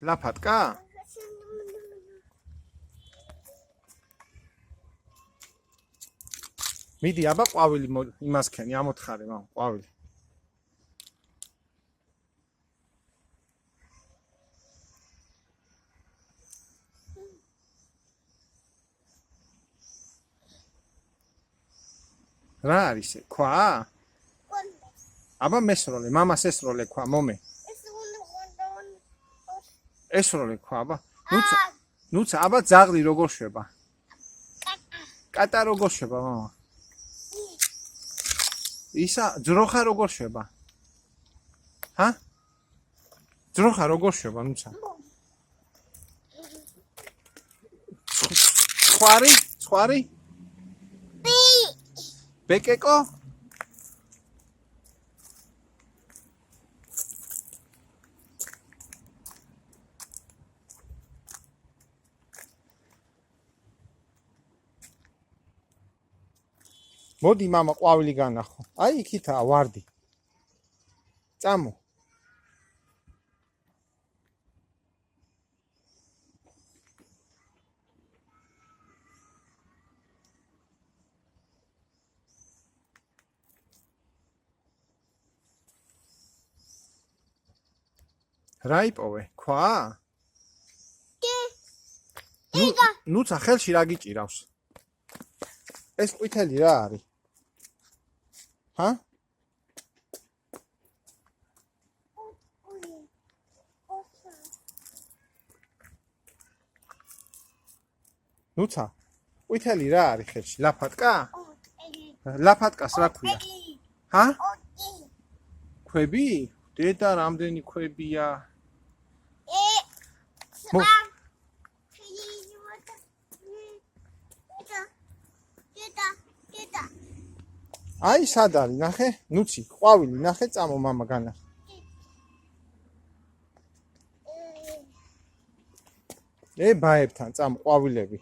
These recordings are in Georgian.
ლაფატკა? მიდი აბა ყვავილი იმას ქენი, ამოთხარე მამ, ყვავილი. რა არის ეს? ქვა? აბა მესროლე, მამას ესროლე ქვა, მომე. ესროლე ქვა, აბა. ნუცა, აბა ძაღლი როგორ შვება? კატა როგორ შვება, მამა? ისა ძროხა როგორ შვება? ჰა? ძროხა როგორ შვება, ნუცა? ხვარი? ბეკეკო? მოდი მამა ყვავილი განახო. აი იქითაა ვარდი. წამო. რა იპოვე? ქვა? ნუცა ხელში რა გიჭირავს? ეს ყვითელი რა არის? ჰა? ნუცა, ყვითელი რა არის ხელში? ლაფატკა? ლაფატკას რა ქვია? ჰა? ქვები? დედა რამდენი ქვებია? აი სად არის, ნახე? ნუცი, ყვავილი, ნახე, წამო მამა განახე. ბაებთან წამო ყვავილები.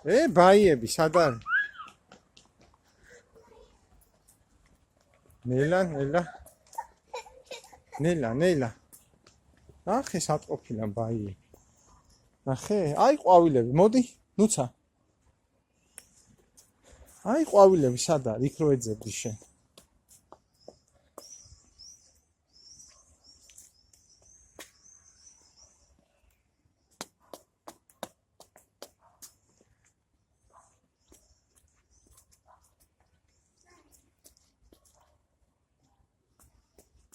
ბაიები, სად არის? ნელა. ნახე, სად ყოფილა ბაიები. ნახე, აი ყვავილები, მოდი, ნუცა. აი ყვავილები, სად არის? იქ რო ეძებდი შენ.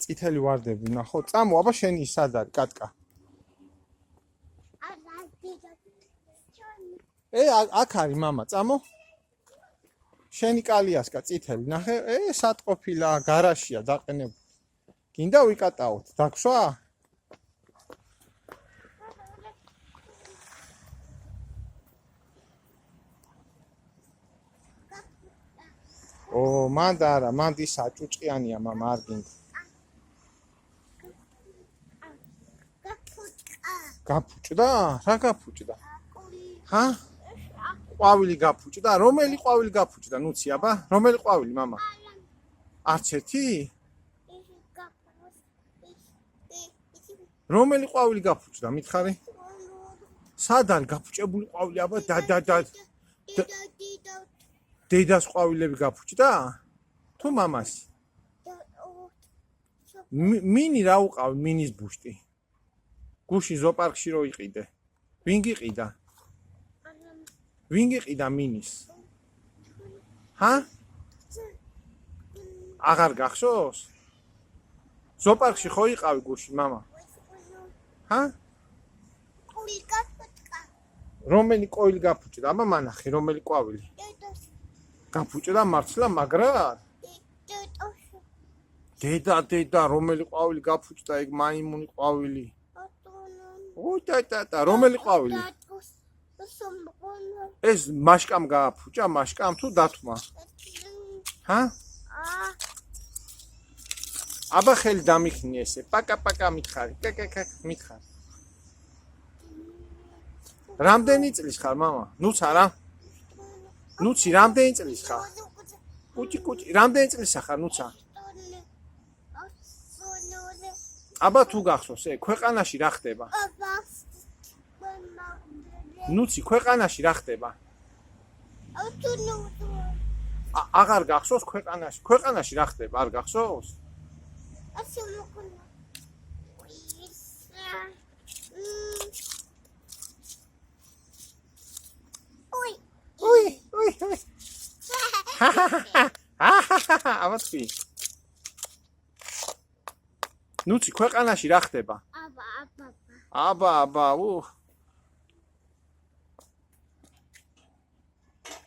წითელი ვარდები ნახო, წამო, აბა შენი სად არის, კატკა? აქ არის მამა, წამო. შენი კალიასკა წითელი, ნახე, სად ყოფილა, გარაშია დაყენებული. გინდა ვიკატაოთ, დაგშვა? მანდ არა, მანდ ისა ჭუჭყიანია მამა, არ გინდა. გაფუჭდა? რა გაფუჭდა? ჰა? ყვავილი გაფუჭდა? რომელი ყვავილი გაფუჭდა? ნუცი აბა, რომელი ყვავილი მამა? არც ერთი? რომელი ყვავილი გაფუჭდა? მითხარი? სად არის გაფუჭებული ყვავილი აბა? დედას ყვავილები გაფუჭდა? თუ მამას? მინი რა უყავი, მინის ბუშტი? გუში ზოპარკში რო იყიდე. ვინ გიყიდა? ვინ გიყიდა მინის? ჰა? აღარ გახსოვს? ზოპარკში ხო იყავი გუში, მამა? ჰა? რომელი ყვავილი გაფუჭდა? აბა მანახე, რომელი ყვავილი? გაფუჭდა მართლა მაგრად? დედა, რომელი ყვავილი გაფუჭდა ეგ მაიმუნი ყვავილი? და რომელი ყვავილი? ეს მაშკამ გააფუჭა, მაშკამ თუ დათმა? ჰა? აბა ხელი დამიქნი ესე. პაკა მითხარი. კაკაკა მითხარი. რამდენი წლის ხარ, მამა? ნუცა რა? ნუცი, რამდენი წლის ხარ? კუჭი, რამდენი წლისა ხარ, ნუცა? აბა თუ გახსოვს, ქვეყანაში რა ხდება? ნუცი, ქვეყანაში რა ხდება? აღარ გახსოვს ქვეყანაში? ქვეყანაში რა ხდება? არ გახსოვს? Ui. აბა თქვი. ნუცი, ქვეყანაში რა ხდება? აბა,